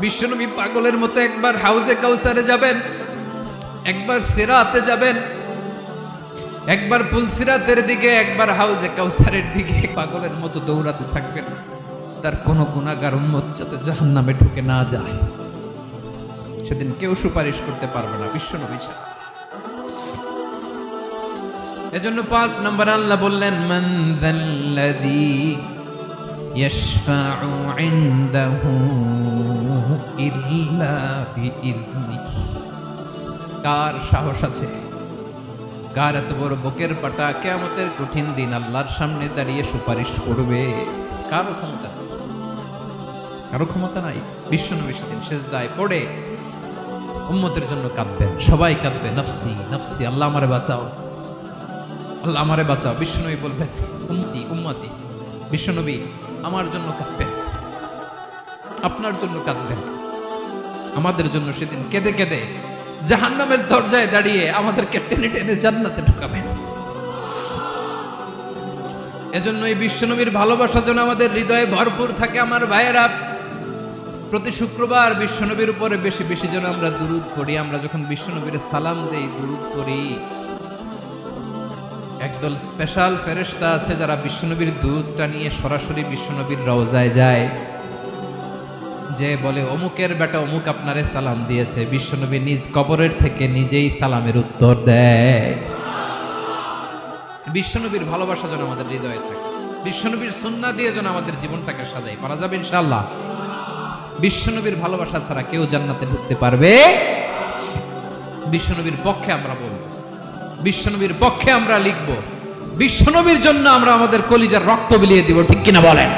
বিশ্বনবী পাগলের মতো একবার হাউজে কাউসারে যাবেন, একবার সিরাতে যাবেন, একবার পুলসিরাতের দিকে, একবার হাউজে কাউসারের দিকে পাগলের মতো দৌড়াতে থাকবেন। তার কোনো গুনাহগার উম্মত যাতে জাহান্নামে ঢুকে না যায়, সেদিন কেউ সুপারিশ করতে পারবে না বিশ্বনবী ছাড়া। এজন্য 5 নম্বর আল্লাহ বললেন, মান যাল্লাযী ইয়াশফাউ ইনদাহু ইল্লা বিইযনিহি। কার সাহস আছে, কার এত বড় বুকের পাটা কিয়ামতের কঠিন দিন আল্লাহর সামনে দাঁড়িয়ে সুপারিশ করবে? কারো ক্ষমতা নেই, কারো ক্ষমতা নাই। বিশ্বনবী সেদিন সেজদায় পড়ে উম্মতের জন্য কাঁদবেন, সবাই কাঁদবে, নফসি নফসি, আল্লাহ আমারে বাঁচাও, আল্লাহ আমারে বাঁচাও। বিশ্বনবী বলবেন, উম্মতি উম্মতি। বিশ্বনবী আমার জন্য কাঁদবেন, আপনার জন্য কাঁদবেন, আমাদের জন্য সেদিন কেঁদে কেঁদে জাহান্নামের দরজায় দাঁড়িয়ে আমাদেরকে টেনে টেনে জান্নাতে ঢুকাবেন। এজন্য এই বিশ্বনবীর ভালোবাসা যেন আমাদের হৃদয়ে ভরপুর থাকে। আমার ভাইয়েরা, প্রতি শুক্রবার বিশ্বনবীর উপরে বেশি বেশি যেন আমরা দুরূদ পড়ি। আমরা যখন বিশ্বনবীর সালাম দেই, দুরূদ পড়ি, একদল স্পেশাল ফেরেশতা আছে যারা বিশ্বনবীর দুরূদটা নিয়ে সরাসরি বিশ্বনবীর রওজায় যায়, যে বলে অমুকের বেটা অমুক আপনারে সালাম দিয়েছে। বিশ্বনবী নিজ কবরের থেকে নিজেই সালামের উত্তর দেয়। বিশ্বনবীর ভালোবাসা যেন আমাদের হৃদয়ে থাকে, বিশ্বনবীর সুন্নাহ দিয়ে যেন আমাদের জীবনটাকে সাজাই, পারা যাবে ইনশাআল্লাহ। বিশ্বনবীর ভালোবাসা ছাড়া কেউ জান্নাতে ঢুকতে পারবে? বিশ্বনবীর পক্ষে আমরা বলব, বিশ্বনবীর পক্ষে আমরা লিখব, বিশ্বনবীর জন্য আমরা আমাদের কলিজার রক্ত বিলিয়ে দিব, ঠিক কিনা বলেন?